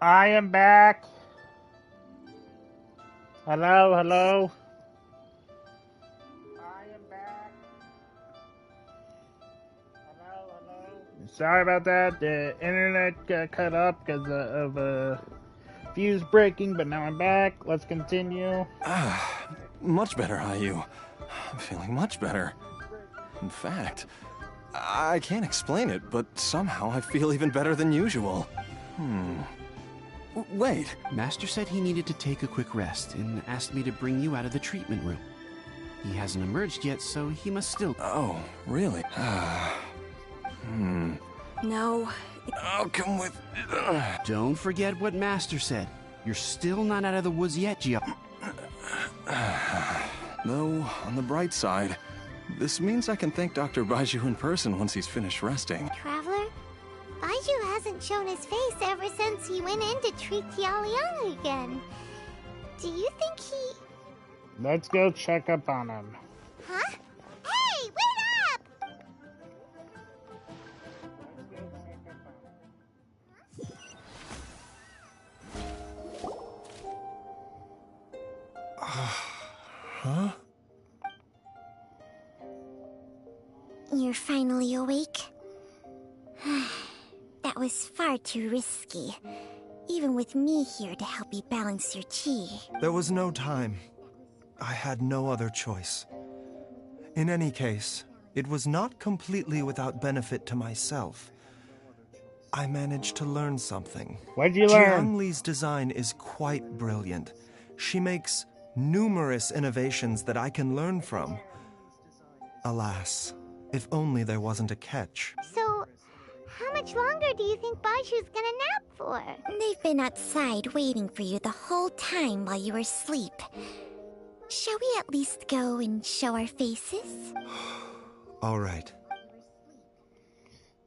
I am back. Hello, hello. I am back. Hello, hello. Sorry about that. The internet got cut up because of a fuse breaking, but now I'm back. Let's continue. Much better, Ayu. I'm feeling much better. In fact, I can't explain it, but somehow I feel even better than usual. Wait. Master said he needed to take a quick rest and asked me to bring you out of the treatment room. He hasn't emerged yet, so he must still... Oh, really? No. I'll come with... Don't forget what Master said. You're still not out of the woods yet, Gio. Though, on the bright side, this means I can thank Dr. Baizhu in person once he's finished resting. Traveler? Baizhu hasn't shown his face ever since he went in to treat Jialiang again. Do you think he... Let's go check up on him. Huh? Hey, wait up! Huh? You're finally awake? That was far too risky. Even with me here to help you balance your chi. There was no time. I had no other choice. In any case, it was not completely without benefit to myself. I managed to learn something. What'd you learn? Jiang Li's design is quite brilliant. She makes numerous innovations that I can learn from. Alas, if only there wasn't a catch. So, how much longer do you think Baizhu's gonna nap for? They've been outside waiting for you the whole time while you were asleep. Shall we at least go and show our faces? All right.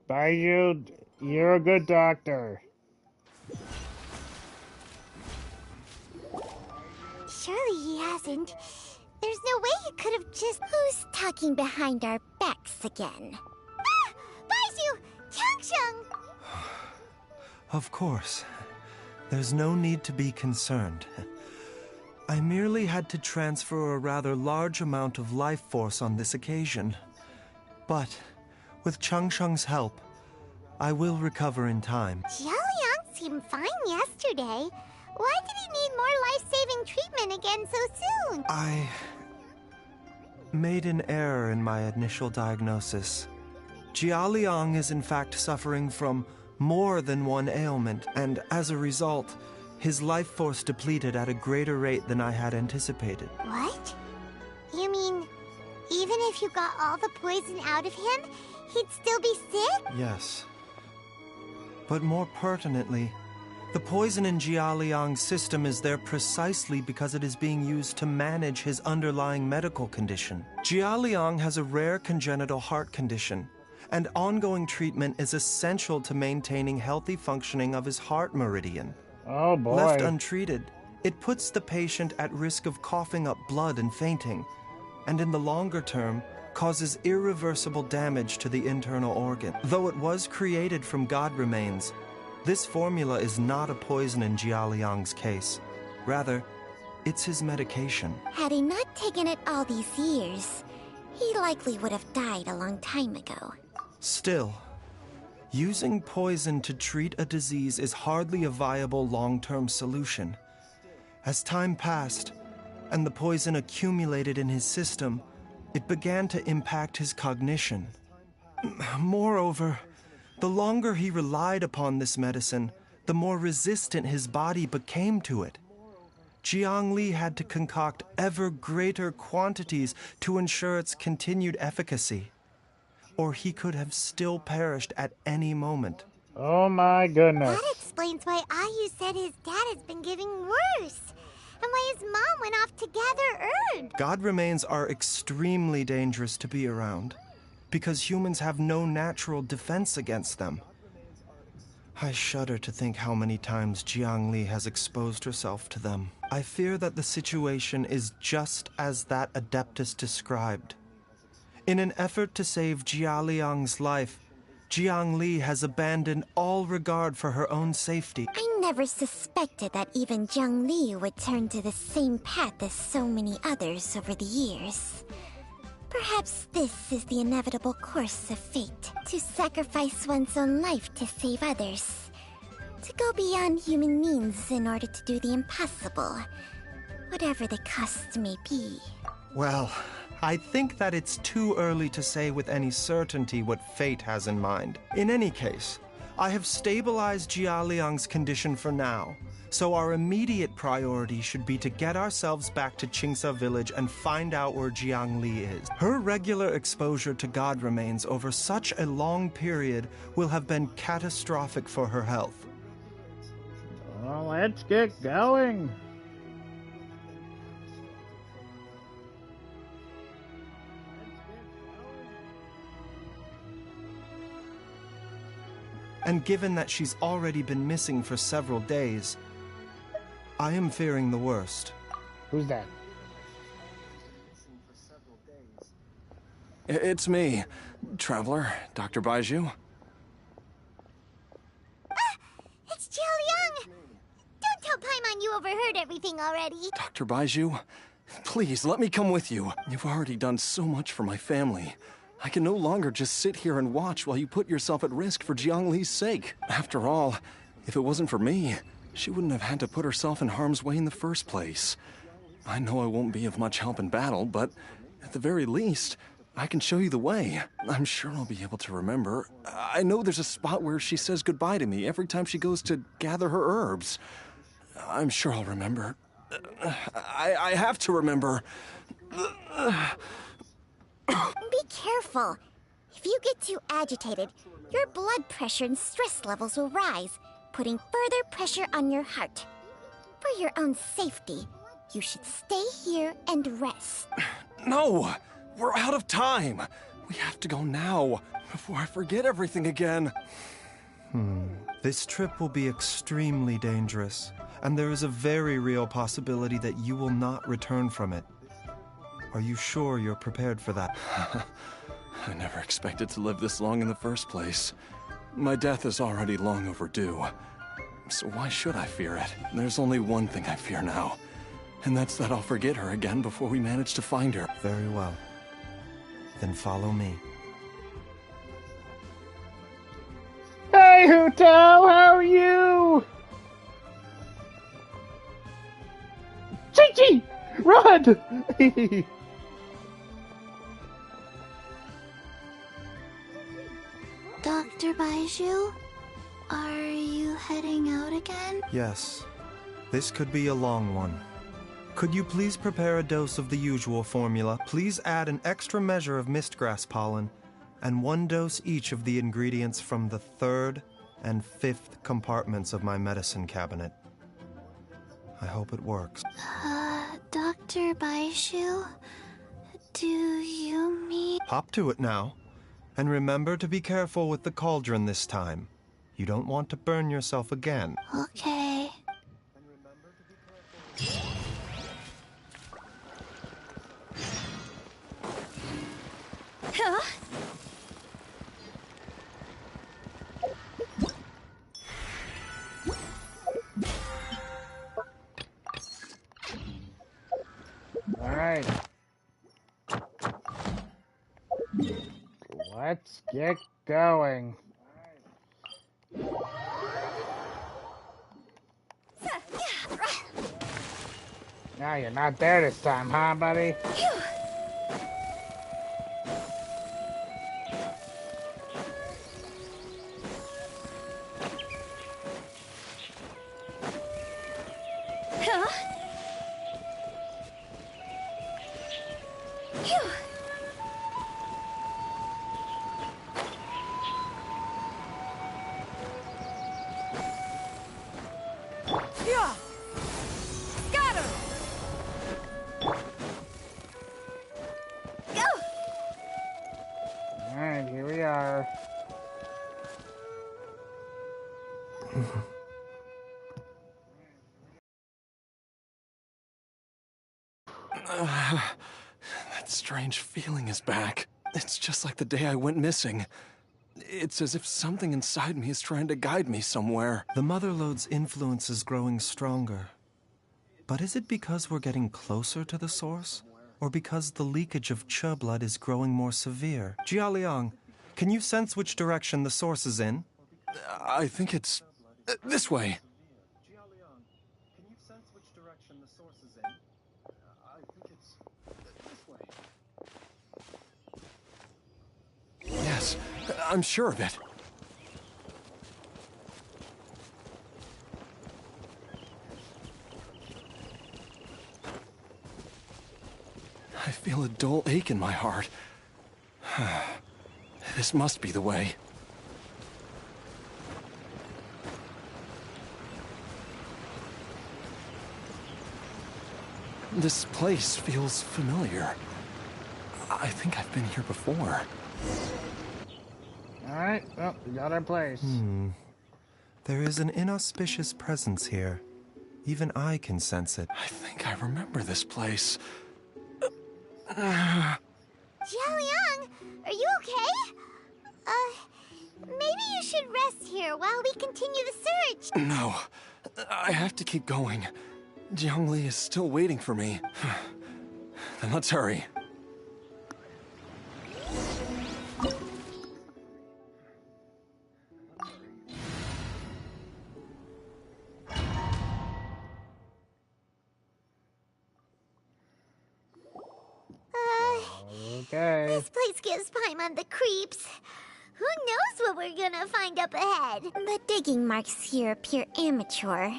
Baizhu, you're a good doctor. Surely he hasn't. There's no way he could have just... Who's talking behind our backs again? Ah! Baizhu! Changsheng! Of course. There's no need to be concerned. I merely had to transfer a rather large amount of life force on this occasion. But, with Changsheng's help, I will recover in time. Jialiang seemed fine yesterday. Why did he need more life-saving treatment again so soon? I made an error in my initial diagnosis. Jialiang is in fact suffering from more than one ailment, and as a result, his life force depleted at a greater rate than I had anticipated. What? You mean, even if you got all the poison out of him, he'd still be sick? Yes. But more pertinently, the poison in Jialiang's system is there precisely because it is being used to manage his underlying medical condition. Jialiang has a rare congenital heart condition, and ongoing treatment is essential to maintaining healthy functioning of his heart meridian. Oh boy. Left untreated, it puts the patient at risk of coughing up blood and fainting, and in the longer term, causes irreversible damage to the internal organ. Though it was created from god remains, this formula is not a poison in Jialiang's case. Rather, it's his medication. Had he not taken it all these years, he likely would have died a long time ago. Still, using poison to treat a disease is hardly a viable long-term solution. As time passed, and the poison accumulated in his system, it began to impact his cognition. Moreover, the longer he relied upon this medicine, the more resistant his body became to it. Jiang Li had to concoct ever greater quantities to ensure its continued efficacy, or he could have still perished at any moment. Oh my goodness. That explains why Ayu said his dad has been getting worse, and why his mom went off to gather herbs. God remains are extremely dangerous to be around, because humans have no natural defense against them. I shudder to think how many times Jiang Li has exposed herself to them. I fear that the situation is just as that Adeptus described. In an effort to save Jialiang's life, Jiang Li has abandoned all regard for her own safety. I never suspected that even Jiang Li would turn to the same path as so many others over the years. Perhaps this is the inevitable course of fate, to sacrifice one's own life to save others. To go beyond human means in order to do the impossible, whatever the cost may be. Well, I think that it's too early to say with any certainty what fate has in mind. In any case, I have stabilized Jia Liang's condition for now, so our immediate priority should be to get ourselves back to Qingsa village and find out where Jiang Li is. Her regular exposure to God remains over such a long period will have been catastrophic for her health. Well, let's get going. And given that she's already been missing for several days, I am fearing the worst. Who's that? It's me, Traveler, Dr. Baizhu. It's Jiao Liang! Don't tell Paimon you overheard everything already. Dr. Baizhu, please let me come with you. You've already done so much for my family. I can no longer just sit here and watch while you put yourself at risk for Jiang Li's sake. After all, if it wasn't for me, she wouldn't have had to put herself in harm's way in the first place. I know I won't be of much help in battle, but at the very least, I can show you the way. I'm sure I'll be able to remember. I know there's a spot where she says goodbye to me every time she goes to gather her herbs. I'm sure I'll remember. I have to remember. Be careful. If you get too agitated, your blood pressure and stress levels will rise, putting further pressure on your heart. For your own safety, you should stay here and rest. No! We're out of time! We have to go now, before I forget everything again. This trip will be extremely dangerous, and there is a very real possibility that you will not return from it. Are you sure you're prepared for that? I never expected to live this long in the first place. My death is already long overdue. So why should I fear it? There's only one thing I fear now, and that's that I'll forget her again before we manage to find her. Very well. Then follow me. Hey, Hu Tao, how are you? Chi-Chi! Run! Dr. Baizhu, are you heading out again? Yes. This could be a long one. Could you please prepare a dose of the usual formula? Please add an extra measure of mistgrass pollen, and 1 dose each of the ingredients from the 3rd and 5th compartments of my medicine cabinet. I hope it works. Dr. Baizhu, do you mean... Hop to it now. And remember to be careful with the cauldron this time. You don't want to burn yourself again. Okay. Huh? Alright. Let's get going. Now you're not there this time, huh, buddy? Alright, here we are. That strange feeling is back. It's just like the day I went missing. It's as if something inside me is trying to guide me somewhere. The Motherlode's influence is growing stronger. But is it because we're getting closer to the source? Or because the leakage of Che blood is growing more severe? Jialiang, can you sense which direction the source is in? I think it's this way. Jialiang, can you sense which direction the source is in? I think it's this way. Yes, I'm sure of it. I feel a dull ache in my heart. This must be the way. This place feels familiar. I think I've been here before. Alright, well, we got our place. There is an inauspicious presence here. Even I can sense it. I think I remember this place. Jialiang, are you okay? Maybe you should rest here while we continue the search. No, I have to keep going. Jiangli is still waiting for me. Then let's hurry. Okay. This place gives Paimon the creeps. Who knows what we're gonna find up ahead? The digging marks here appear amateur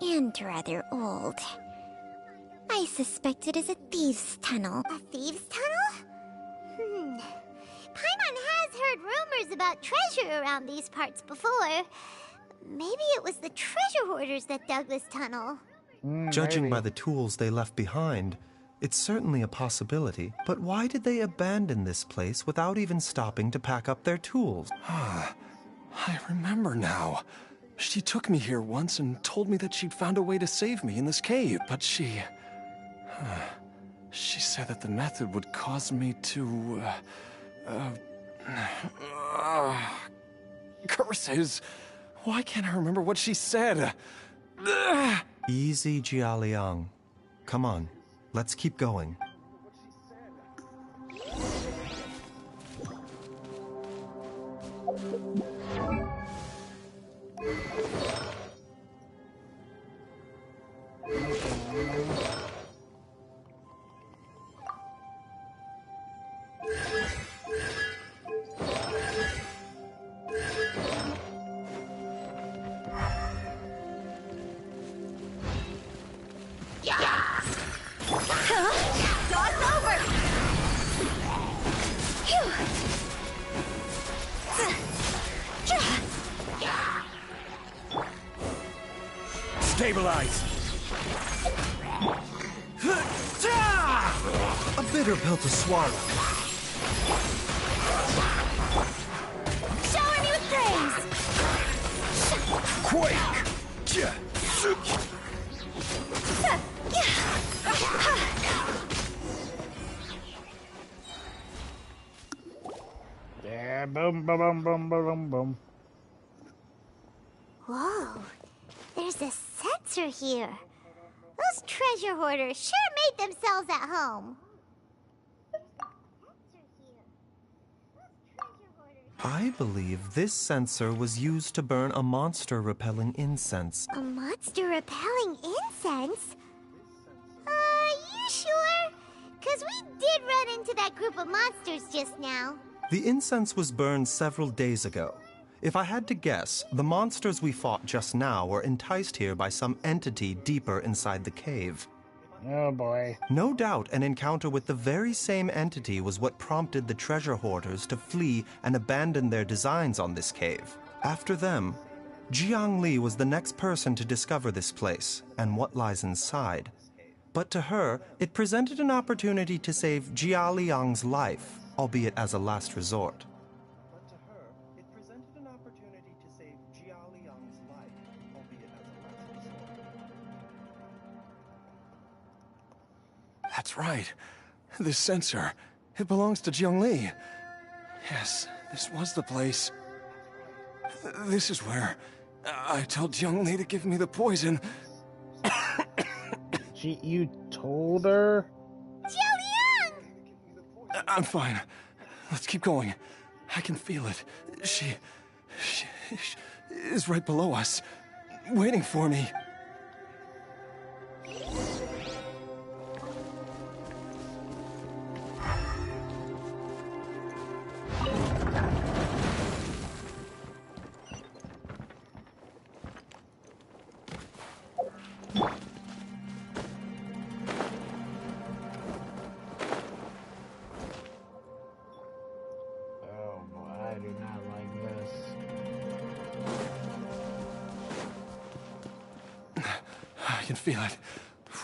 and rather old. I suspect it is a thieves' tunnel. A thieves' tunnel? Paimon has heard rumors about treasure around these parts before. Maybe it was the treasure hoarders that dug this tunnel. Judging Maybe. by the tools they left behind, it's certainly a possibility. But why did they abandon this place without even stopping to pack up their tools? I remember now. She took me here once and told me that she'd found a way to save me in this cave. But she said that the method would cause me to, curses. Why can't I remember what she said? Easy, Jialiang. Come on, let's keep going. Stabilize! A bitter pill to swallow. Shower me with praise! Quake! Yeah, boom, boom, boom, boom, boom, boom. Whoa, there's a sensor here. Those treasure hoarders sure made themselves at home. I believe this sensor was used to burn a monster-repelling incense. A monster repelling incense? You sure? 'Cause we did run into that group of monsters just now. The incense was burned several days ago. If I had to guess, the monsters we fought just now were enticed here by some entity deeper inside the cave. Oh boy. No doubt an encounter with the very same entity was what prompted the treasure hoarders to flee and abandon their designs on this cave. After them, Jiangli was the next person to discover this place and what lies inside. But to her, it presented an opportunity to save Jia Liang's life, albeit as a last resort. But to her, it presented an opportunity to save Jia Liang's life, albeit as a last resort. That's right. This sensor, it belongs to Jiangli. Yes, This was the place. This is where I told Jiangli to give me the poison. You told her? I'm fine. Let's keep going. I can feel it. She is right below us, waiting for me. I can feel it.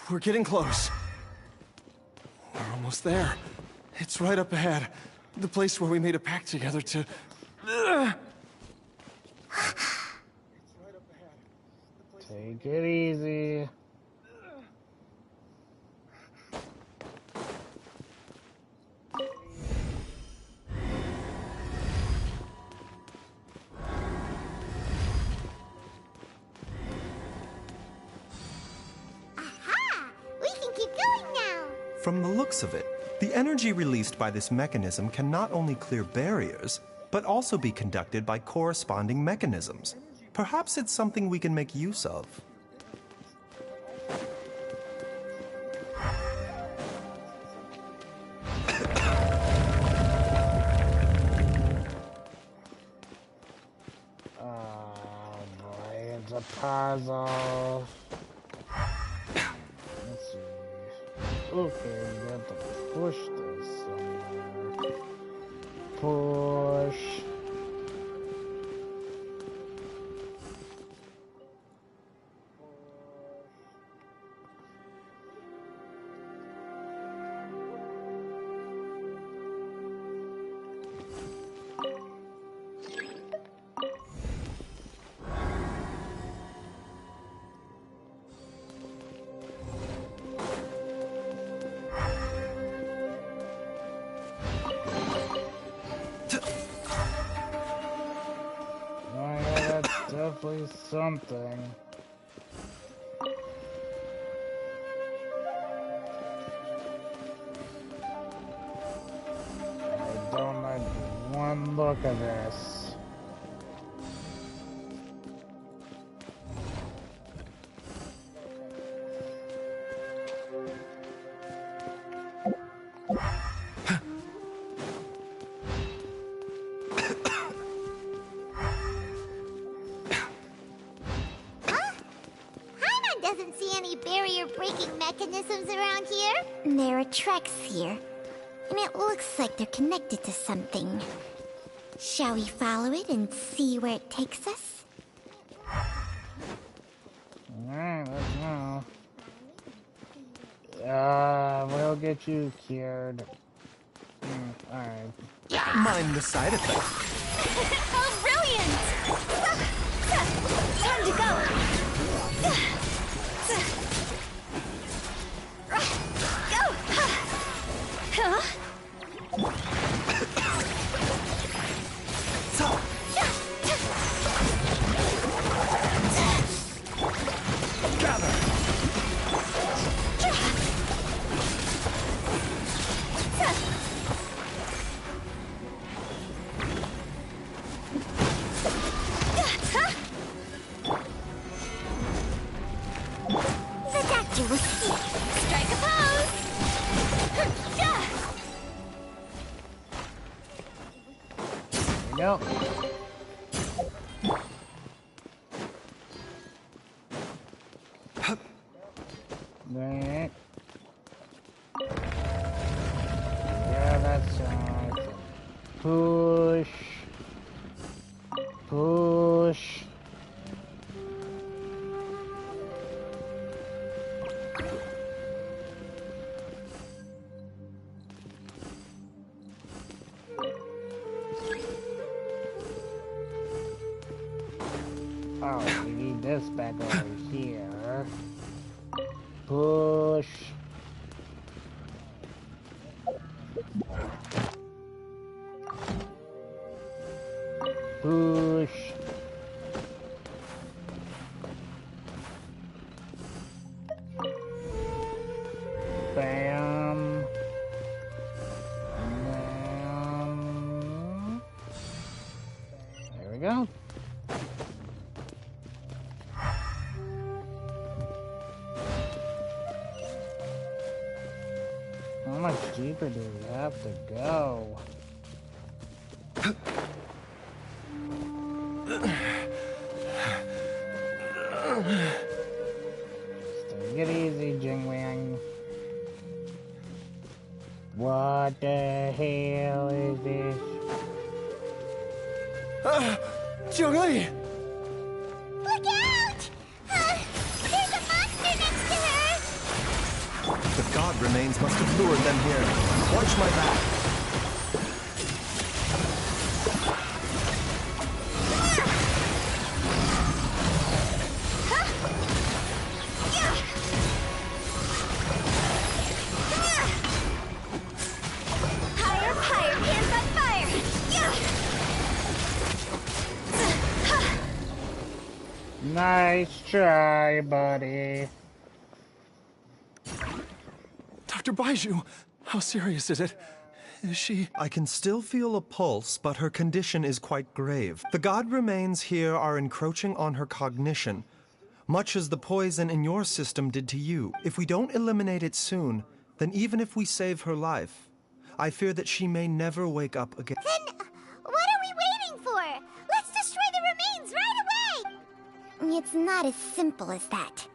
We're getting close. We're almost there. It's right up ahead. The place where we made a pact together to... Take it easy. From the looks of it, the energy released by this mechanism can not only clear barriers, but also be conducted by corresponding mechanisms. Perhaps it's something we can make use of. Oh boy, it's a puzzle. Let's see. Okay, we have to push this somewhere. Push. Definitely something. I don't like one look of this. Mechanisms around here? There are tracks here, and it looks like they're connected to something. Shall we follow it and see where it takes us? Alright, let's go. We'll get you cured. Alright. Mind the side effects. Oh, brilliant! Time to go! Go! Huh? Gather! The doctor will see. Strike a pose! There we go. Right. Yeah, that's right. Push. Push. Oh, we need this back over here. Push. Whoosh. Bam. Bam. There we go. How much deeper do we have to go? Take it easy, Jingwang. What the hell is this? Jiangli! Look out! There's a monster next to her! The god remains must have lured them here. Watch my back. Higher, higher, hands on fire! Nice try, buddy. Dr. Baizhu, how serious is it? Is she... I can still feel a pulse, but her condition is quite grave. The god remains here are encroaching on her cognition, much as the poison in your system did to you. If we don't eliminate it soon, then even if we save her life, I fear that she may never wake up again. Then, what are we waiting for? Let's destroy the remains right away! It's not as simple as that.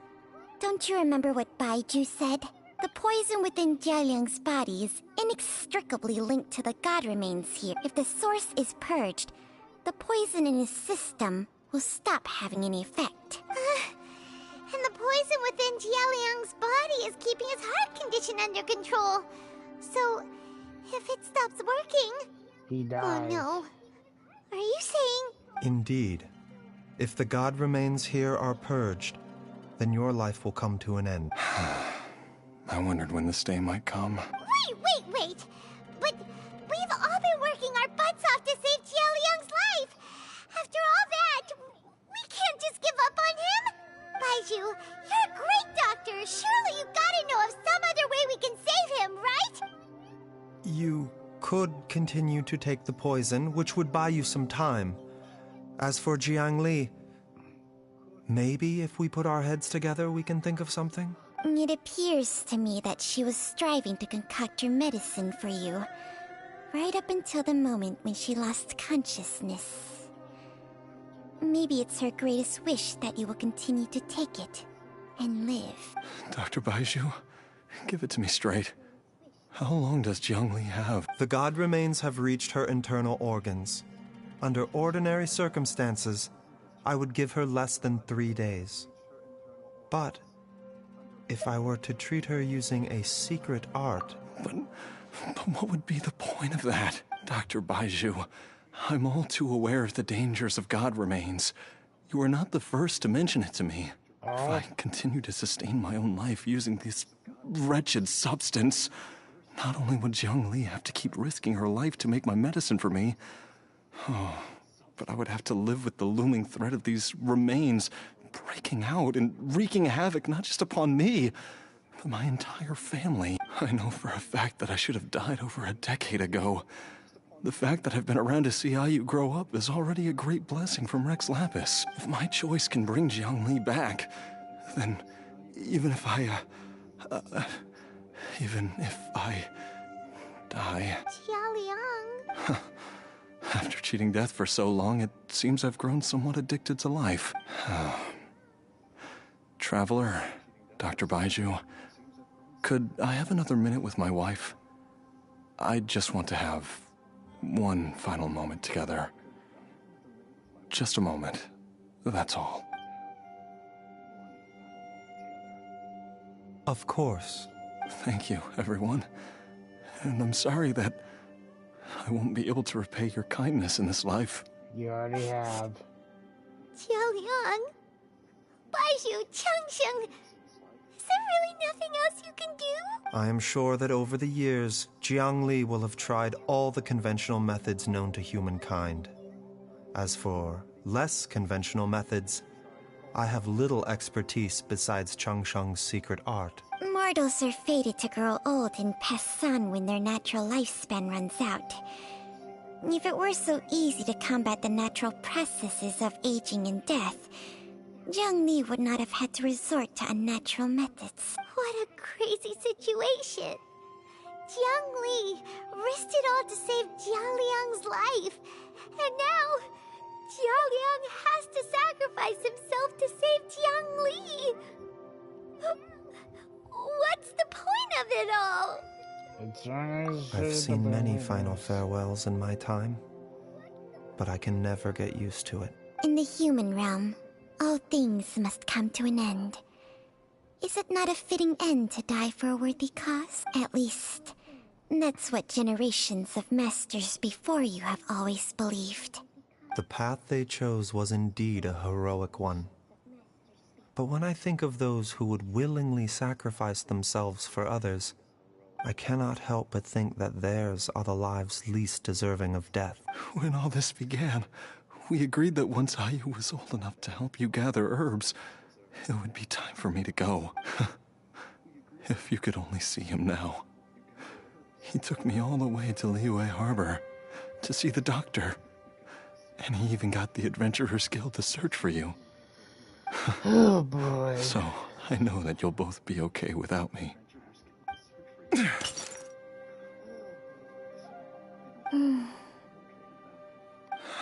Don't you remember what Baizhu said? The poison within Jialiang's body is inextricably linked to the god remains here. If the source is purged, the poison in his system will stop having any effect. And the poison within Jialiang's body is keeping his heart condition under control. So, if it stops working... He dies. Oh no. Are you saying... Indeed. If the god remains here are purged, then your life will come to an end. I wondered when this day might come. Wait! But we've all been working our butts off to save Jialiang's life! After all that, we can't just give up on him! Baizhu, you're a great doctor! Surely you gotta know of some other way we can save him, right? You could continue to take the poison, which would buy you some time. As for Jiangli, maybe if we put our heads together, we can think of something? It appears to me that she was striving to concoct your medicine for you, right up until the moment when she lost consciousness. Maybe it's her greatest wish that you will continue to take it and live. Dr. Baizhu, give it to me straight. How long does Jiangli have? The god remains have reached her internal organs. Under ordinary circumstances, I would give her less than 3 days. But if I were to treat her using a secret art... But what would be the point of that? Dr. Baizhu, I'm all too aware of the dangers of god remains. You are not the first to mention it to me. If I continue to sustain my own life using this wretched substance, not only would Jiangli have to keep risking her life to make my medicine for me, but I would have to live with the looming threat of these remains breaking out and wreaking havoc not just upon me, but my entire family. I know for a fact that I should have died over a decade ago. The fact that I've been around to see how you grow up is already a great blessing from Rex Lapis. If my choice can bring Jiangli back, then even if I die... Jialiang... After cheating death for so long, it seems I've grown somewhat addicted to life. Traveler, Dr. Baizhu, could I have another minute with my wife? I just want to have one final moment together. Just a moment, that's all. Of course. Thank you, everyone. And I'm sorry that I won't be able to repay your kindness in this life. You already have. Jialiang... Baizhu, Changsheng... Is there really nothing else you can do? I am sure that over the years, Jiangli will have tried all the conventional methods known to humankind. As for less conventional methods, I have little expertise besides Changsheng's secret art. Mortals are fated to grow old and pass on when their natural lifespan runs out. If it were so easy to combat the natural processes of aging and death, Zhongli would not have had to resort to unnatural methods. What a crazy situation! Zhongli risked it all to save Jialiang's life, and now Jialiang has to sacrifice himself to save Jiangli. What's the point of it all? I've seen many final farewells in my time, but I can never get used to it. In the human realm, all things must come to an end. Is it not a fitting end to die for a worthy cause? At least, that's what generations of masters before you have always believed. The path they chose was indeed a heroic one. But when I think of those who would willingly sacrifice themselves for others, I cannot help but think that theirs are the lives least deserving of death. When all this began, we agreed that once Ayu was old enough to help you gather herbs, it would be time for me to go. If you could only see him now. He took me all the way to Liyue Harbor to see the doctor. And he even got the Adventurers Guild to search for you. Oh boy. So, I know that you'll both be okay without me.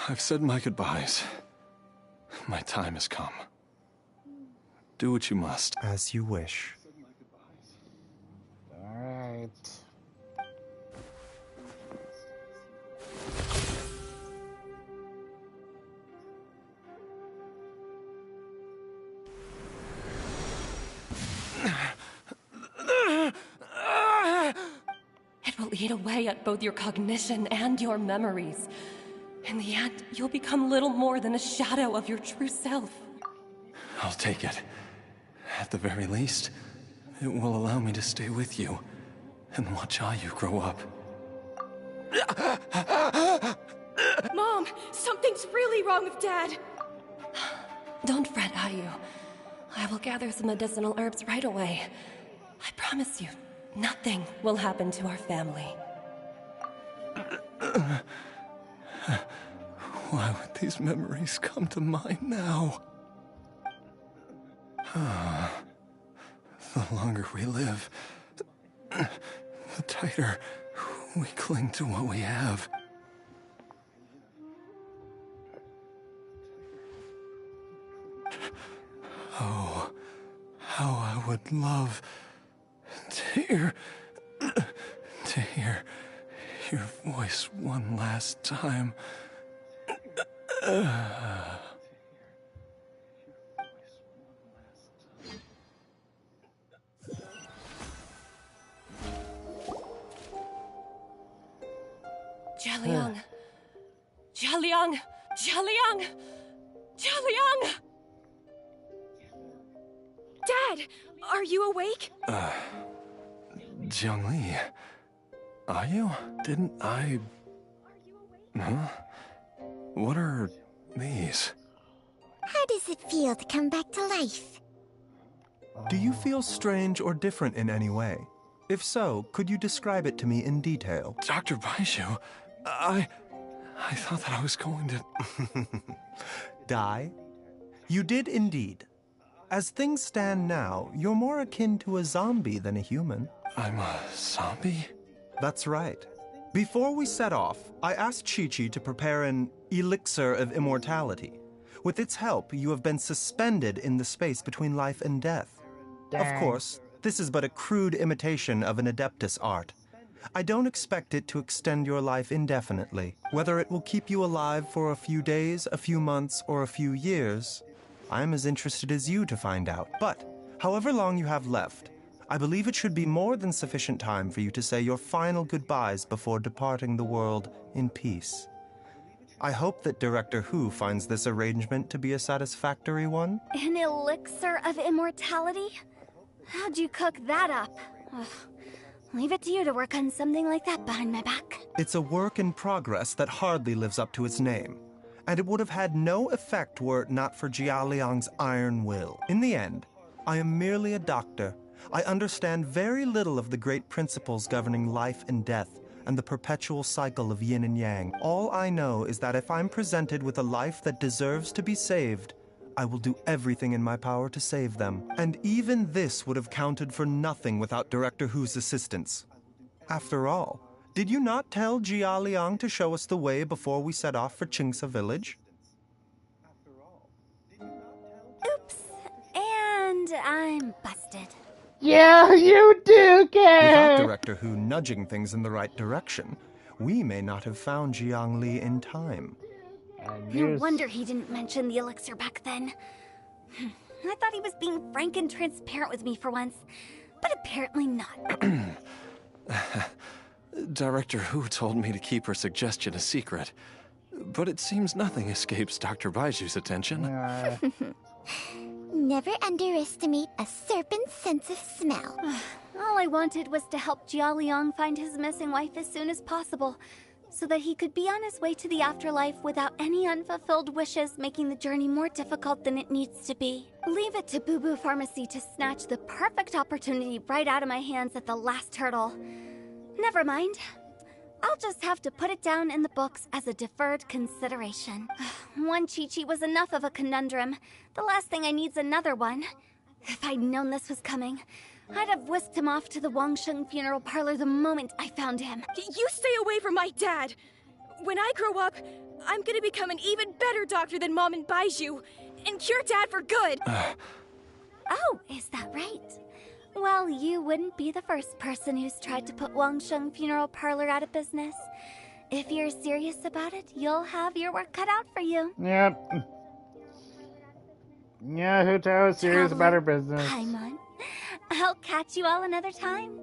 I've said my goodbyes. My time has come. Do what you must. As you wish. Alright. It will eat away at both your cognition and your memories. In the end, you'll become little more than a shadow of your true self. I'll take it. At the very least, it will allow me to stay with you and watch Ayu grow up. Mom, something's really wrong with Dad. Don't fret, Ayu. I will gather some medicinal herbs right away. I promise you, nothing will happen to our family. Why would these memories come to mind now? The longer we live, the tighter we cling to what we have. Oh, how I would love to hear your voice one last time. Jialiang! Jialiang! Jialiang! Jialiang! Dad, are you awake? Jiangli, are you? Didn't I... Huh? What are these? How does it feel to come back to life? Do you feel strange or different in any way? If so, could you describe it to me in detail? Dr. Baizhu, I thought that I was going to... Die? You did indeed. As things stand now, you're more akin to a zombie than a human. I'm a zombie? That's right. Before we set off, I asked Chi-Chi to prepare an elixir of immortality. With its help, you have been suspended in the space between life and death. Dang. Of course, this is but a crude imitation of an Adeptus art. I don't expect it to extend your life indefinitely. Whether it will keep you alive for a few days, a few months, or a few years, I'm as interested as you to find out. But, however long you have left, I believe it should be more than sufficient time for you to say your final goodbyes before departing the world in peace. I hope that Director Hu finds this arrangement to be a satisfactory one. An elixir of immortality? How'd you cook that up? Ugh. Leave it to you to work on something like that behind my back. It's a work in progress that hardly lives up to its name. and it would have had no effect were it not for Jialiang's iron will. In the end, I am merely a doctor. I understand very little of the great principles governing life and death, and the perpetual cycle of yin and yang. All I know is that if I'm presented with a life that deserves to be saved, I will do everything in my power to save them. And even this would have counted for nothing without Director Hu's assistance. After all, did you not tell Jia Liang to show us the way before we set off for Qingsa village? Oops. And I'm busted. Yeah, you do care! Without Director Hu nudging things in the right direction, we may not have found Jiang Li in time. No wonder he didn't mention the elixir back then. I thought he was being frank and transparent with me for once, but apparently not. Director Hu told me to keep her suggestion a secret, but it seems nothing escapes Dr. Baizhu's attention. Never underestimate a serpent's sense of smell. All I wanted was to help Jia Liang find his missing wife as soon as possible, so that he could be on his way to the afterlife without any unfulfilled wishes making the journey more difficult than it needs to be. Leave it to Boo Boo Pharmacy to snatch the perfect opportunity right out of my hands at the last hurdle. Never mind. I'll just have to put it down in the books as a deferred consideration. One Chi-Chi was enough of a conundrum. The last thing I need's another one. If I'd known this was coming, I'd have whisked him off to the Wangsheng funeral parlor the moment I found him. You stay away from my dad! When I grow up, I'm gonna become an even better doctor than Mom and Baizhu, and cure Dad for good! Oh, is that right? Well, you wouldn't be the first person who's tried to put Wangsheng funeral parlor out of business. If you're serious about it, you'll have your work cut out for you. Yep. Yeah, Hu-Tao is serious about her business. Paimon, I'll catch you all another time.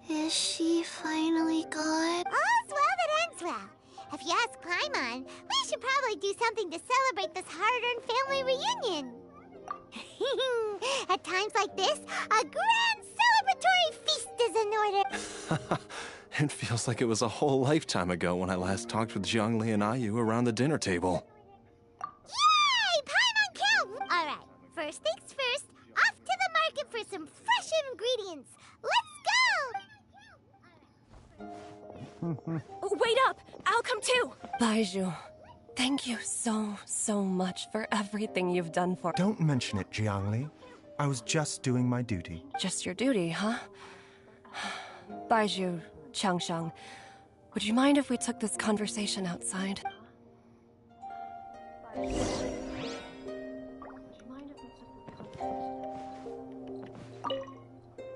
Is she finally gone? All's well that ends well. If you ask Paimon, we should probably do something to celebrate this hard-earned family reunion. At times like this, a grand celebratory feast is in order. It feels like it was a whole lifetime ago when I last talked with Zhongli and Ayu around the dinner table. Yay! Paimon kill! Alright, first things first, off to the market for some fresh ingredients. Let's go! Wait up! I'll come too! Baizhu, thank you so much for everything you've done for— Don't mention it, Jiangli. I was just doing my duty. Just your duty, huh? Baizhu, Changshang, would you mind if we took this conversation outside?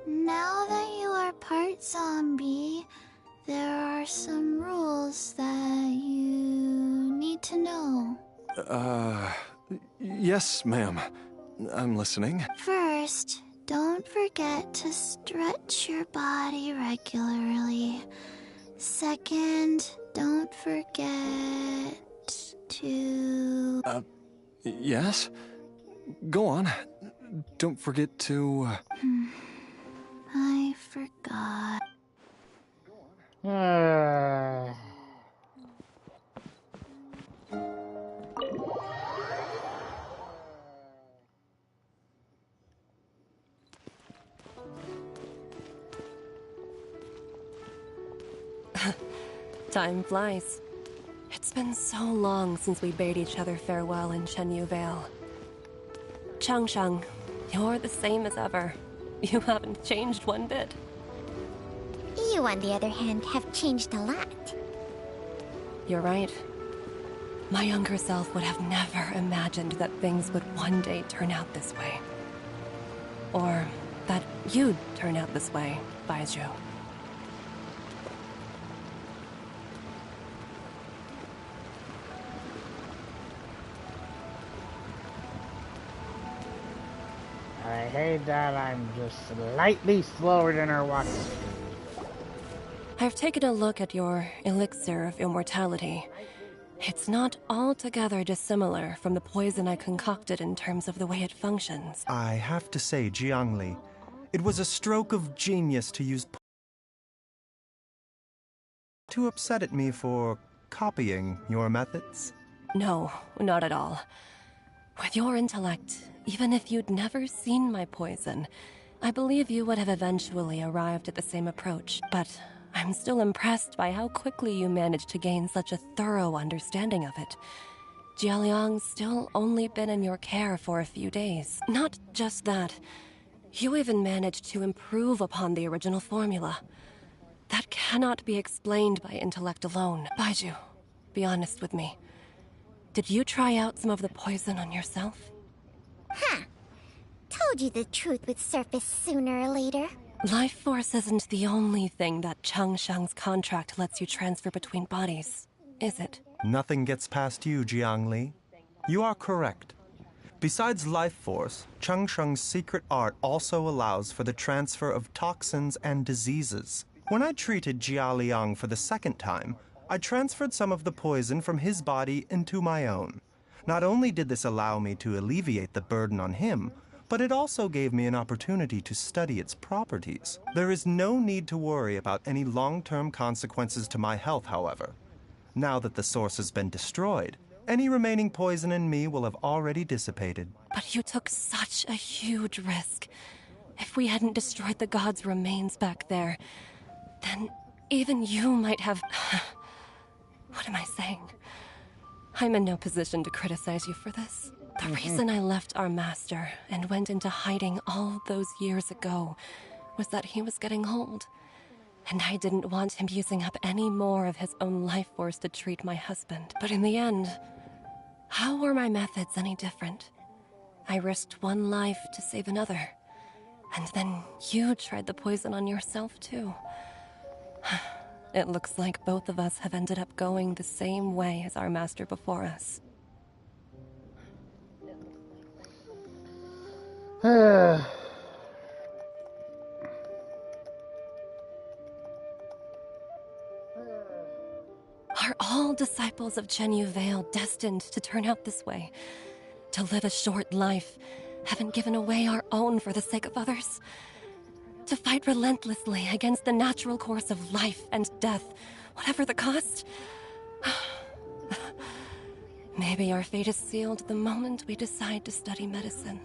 Now that you are part zombie, there are some rules that you need to know. Yes, ma'am. I'm listening. First, don't forget to stretch your body regularly. Second, don't forget to... Yes? Go on. Don't forget to... I forgot. Time flies. It's been so long since we bade each other farewell in Chenyu Vale. Changshang, you're the same as ever. You haven't changed one bit. You, on the other hand, have changed a lot. You're right. My younger self would have never imagined that things would one day turn out this way. Or that you'd turn out this way, Baizhu. I hate that I'm just slightly slower than her walking speed. I've taken a look at your elixir of immortality. It's not altogether dissimilar from the poison I concocted in terms of the way it functions. I have to say, Jiangli, it was a stroke of genius to use too upset at me for copying your methods? No, not at all. With your intellect, even if you'd never seen my poison, I believe you would have eventually arrived at the same approach. But I'm still impressed by how quickly you managed to gain such a thorough understanding of it. Jialiang's still only been in your care for a few days. Not just that, you even managed to improve upon the original formula. That cannot be explained by intellect alone. Baizhu, be honest with me. Did you try out some of the poison on yourself? Huh. Told you the truth would surface sooner or later. Life force isn't the only thing that Changshang's contract lets you transfer between bodies, is it? Nothing gets past you, Jiangli. You are correct. Besides life force, Changsheng's secret art also allows for the transfer of toxins and diseases. When I treated Jialiang for the second time, I transferred some of the poison from his body into my own. Not only did this allow me to alleviate the burden on him, but it also gave me an opportunity to study its properties. There is no need to worry about any long-term consequences to my health, however. Now that the source has been destroyed, any remaining poison in me will have already dissipated. But you took such a huge risk. If we hadn't destroyed the god's remains back there, then even you might have... What am I saying? I'm in no position to criticize you for this. The reason I left our master and went into hiding all those years ago was that he was getting old. And I didn't want him using up any more of his own life force to treat my husband. But in the end, how were my methods any different? I risked one life to save another. And then you tried the poison on yourself too. It looks like both of us have ended up going the same way as our master before us. Are all disciples of Chenyu Vale destined to turn out this way? To live a short life, having given away our own for the sake of others? To fight relentlessly against the natural course of life and death, whatever the cost? Maybe our fate is sealed the moment we decide to study medicine.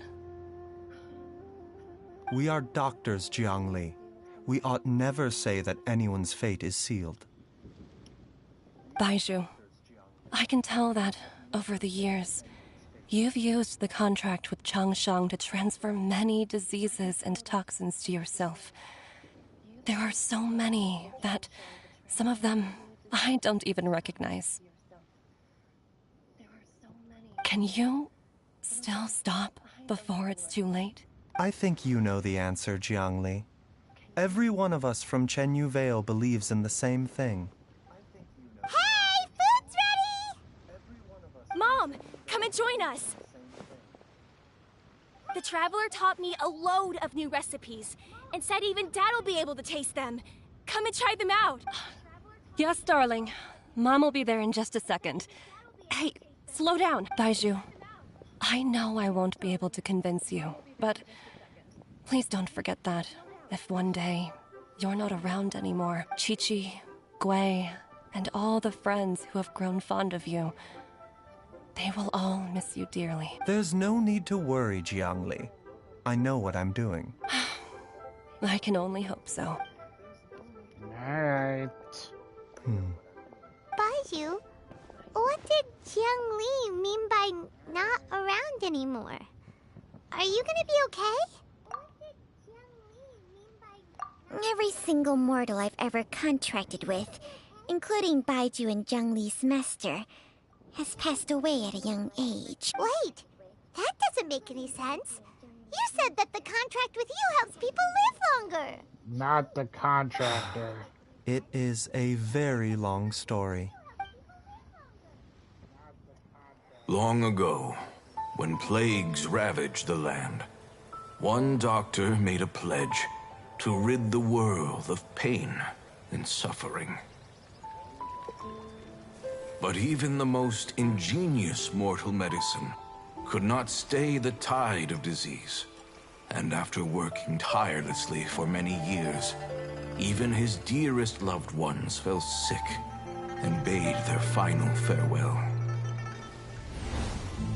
We are doctors, Jiangli. We ought never say that anyone's fate is sealed. Baizhu, I can tell that, over the years, you've used the contract with Changshang to transfer many diseases and toxins to yourself. There are so many that some of them I don't even recognize. Can you still stop before it's too late? I think you know the answer, Jiangli. Every one of us from Chenyu Vale believes in the same thing. Hey, food's ready! Mom, come and join us. The Traveler taught me a load of new recipes and said even Dad'll be able to taste them. Come and try them out. Yes, darling. Mom will be there in just a second. Hey, slow down. Baizhu, I know I won't be able to convince you, but please don't forget that if one day you're not around anymore, Chi-Chi, Gui, and all the friends who have grown fond of you, they will all miss you dearly. There's no need to worry, Jiangli. I know what I'm doing. I can only hope so. Alright. Baizhu, what did Jiang Li mean by not around anymore? Are you gonna be okay? Every single mortal I've ever contracted with, including Baizhu and Jiang Li's master, has passed away at a young age. Wait, that doesn't make any sense. You said that the contract with you helps people live longer. Not the contractor. It is a very long story. Long ago, when plagues ravaged the land, one doctor made a pledge to rid the world of pain and suffering. But even the most ingenious mortal medicine could not stay the tide of disease. And after working tirelessly for many years, even his dearest loved ones fell sick and bade their final farewell.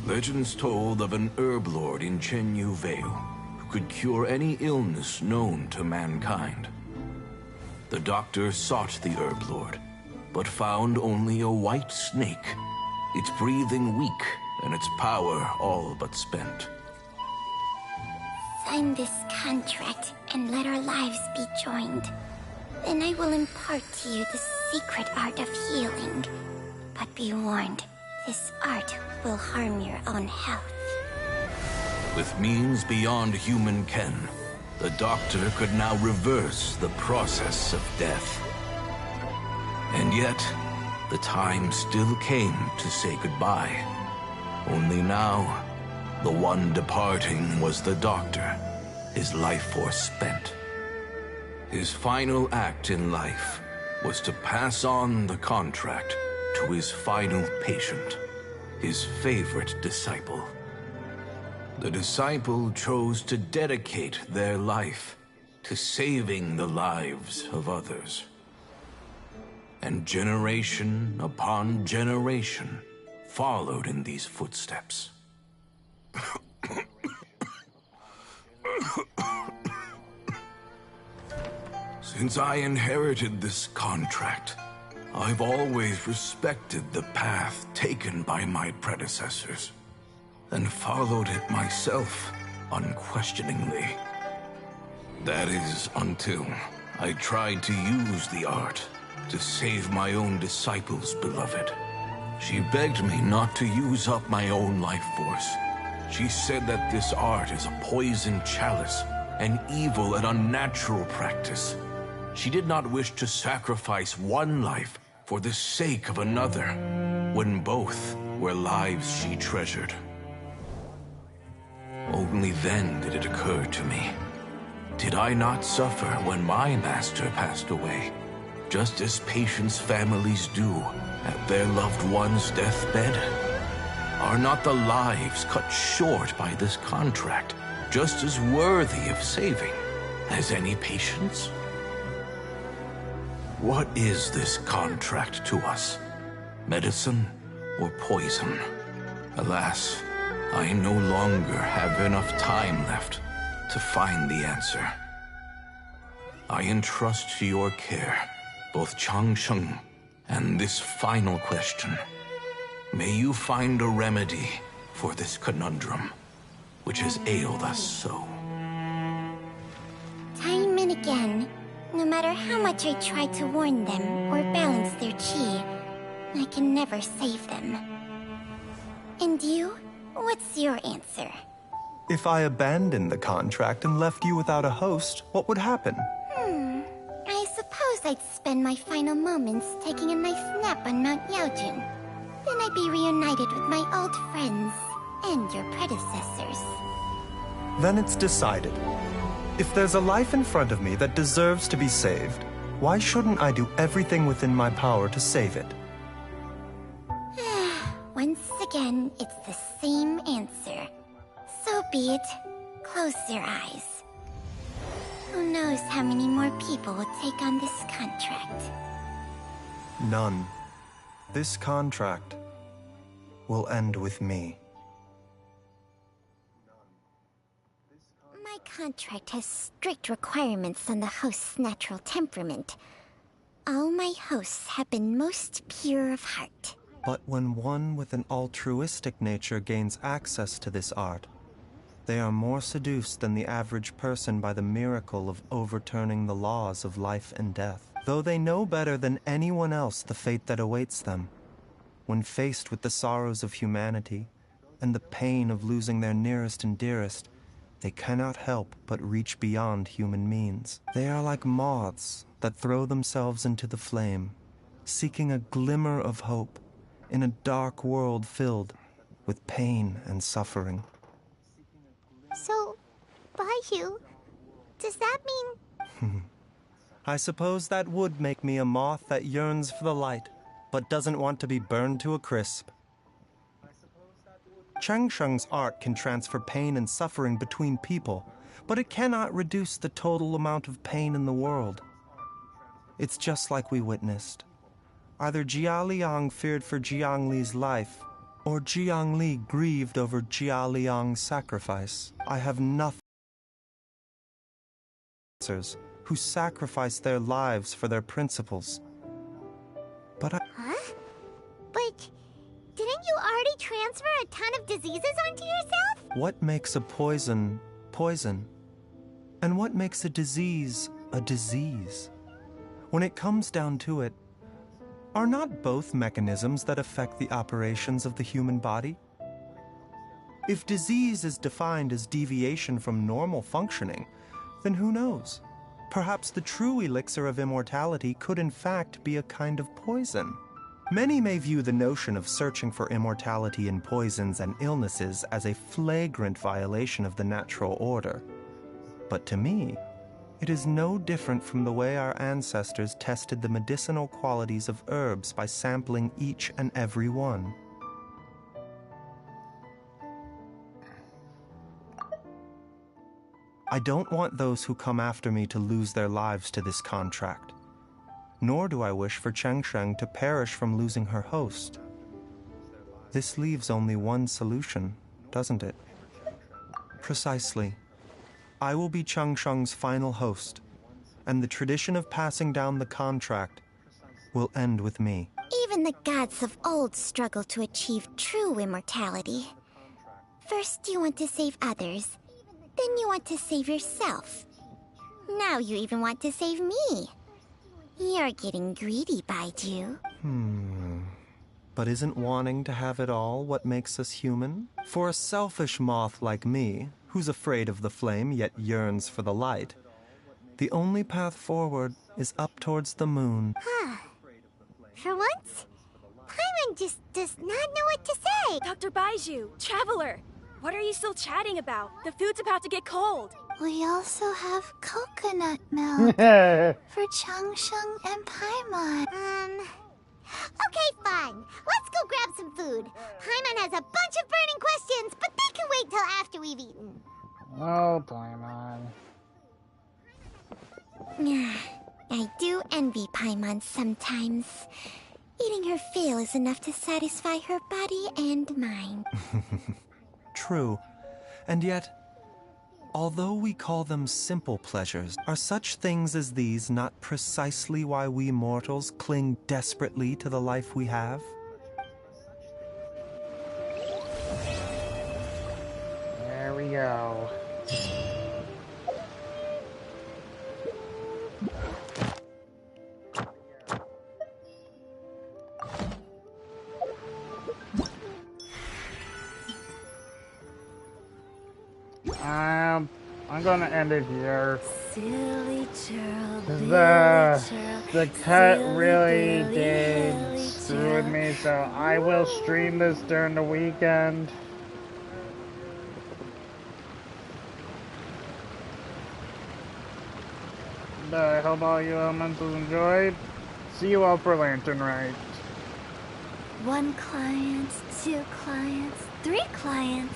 Legends told of an herb lord in Chenyu Vale who could cure any illness known to mankind. The doctor sought the herb lord, but found only a white snake, its breathing weak and its power all but spent. Sign this contract and let our lives be joined. Then I will impart to you the secret art of healing. But be warned, this art will harm your own health. With means beyond human ken, the doctor could now reverse the process of death. And yet, the time still came to say goodbye. Only now, the one departing was the doctor, his life force spent. His final act in life was to pass on the contract to his final patient, his favorite disciple. The disciple chose to dedicate their life to saving the lives of others. And generation upon generation followed in these footsteps. Since I inherited this contract, I've always respected the path taken by my predecessors, and followed it myself unquestioningly. That is, until I tried to use the art to save my own disciple's beloved. She begged me not to use up my own life force. She said that this art is a poison chalice, an evil and unnatural practice. She did not wish to sacrifice one life for the sake of another, when both were lives she treasured. Only then did it occur to me. Did I not suffer when my master passed away, just as patients' families do at their loved one's deathbed? Are not the lives cut short by this contract just as worthy of saving as any patients? What is this contract to us? Medicine or poison? Alas, I no longer have enough time left to find the answer. I entrust to your care both Changsheng and this final question. May you find a remedy for this conundrum, which has ailed us so. Time and again, no matter how much I try to warn them or balance their chi, I can never save them. And you? What's your answer? If I abandoned the contract and left you without a host, what would happen? I suppose I'd spend my final moments taking a nice nap on Mount Yaojun. Then I'd be reunited with my old friends and your predecessors. Then it's decided. If there's a life in front of me that deserves to be saved, why shouldn't I do everything within my power to save it? Once again, it's the same answer. So be it. Close your eyes. Who knows how many more people will take on this contract? None. This contract will end with me. My contract has strict requirements on the host's natural temperament. All my hosts have been most pure of heart. But when one with an altruistic nature gains access to this art, they are more seduced than the average person by the miracle of overturning the laws of life and death. Though they know better than anyone else the fate that awaits them, when faced with the sorrows of humanity and the pain of losing their nearest and dearest, they cannot help but reach beyond human means. They are like moths that throw themselves into the flame, seeking a glimmer of hope in a dark world filled with pain and suffering. So, Baizhu, does that mean... I suppose that would make me a moth that yearns for the light, but doesn't want to be burned to a crisp. Changsheng's art can transfer pain and suffering between people, but it cannot reduce the total amount of pain in the world. It's just like we witnessed. Either Jia Liang feared for Jiang Li's life, or Jiang Li grieved over Jia Liang's sacrifice. I have nothing who sacrificed their lives for their principles. But Huh? But didn't you already transfer a ton of diseases onto yourself? What makes a poison poison? And what makes a disease a disease? When it comes down to it, are not both mechanisms that affect the operations of the human body? If disease is defined as deviation from normal functioning, then who knows? Perhaps the true elixir of immortality could in fact be a kind of poison. Many may view the notion of searching for immortality in poisons and illnesses as a flagrant violation of the natural order. But to me, it is no different from the way our ancestors tested the medicinal qualities of herbs by sampling each and every one. I don't want those who come after me to lose their lives to this contract. Nor do I wish for Chengsheng to perish from losing her host. This leaves only one solution, doesn't it? Precisely. I will be Chengsheng's final host, and the tradition of passing down the contract will end with me. Even the gods of old struggle to achieve true immortality. First you want to save others, then you want to save yourself. Now you even want to save me. You're getting greedy, Baizhu. But isn't wanting to have it all what makes us human? For a selfish moth like me, who's afraid of the flame yet yearns for the light, the only path forward is up towards the moon. For once, Paimon just does not know what to say. Dr. Baizhu, Traveler, what are you still chatting about? The food's about to get cold. We also have coconut milk for Changsheng and Paimon. Okay, fine. Let's go grab some food. Paimon has a bunch of burning questions, but they can wait till after we've eaten. Oh, Paimon. I do envy Paimon sometimes. Eating her fill is enough to satisfy her body and mind. True. And yet, although we call them simple pleasures, are such things as these not precisely why we mortals cling desperately to the life we have? There we go. I'm gonna end it here. Silly churl, The cut really did screw with me, so I will stream this during the weekend. But I hope all you elementals enjoyed. See you all for Lantern Rite. 1 client, 2 clients, 3 clients.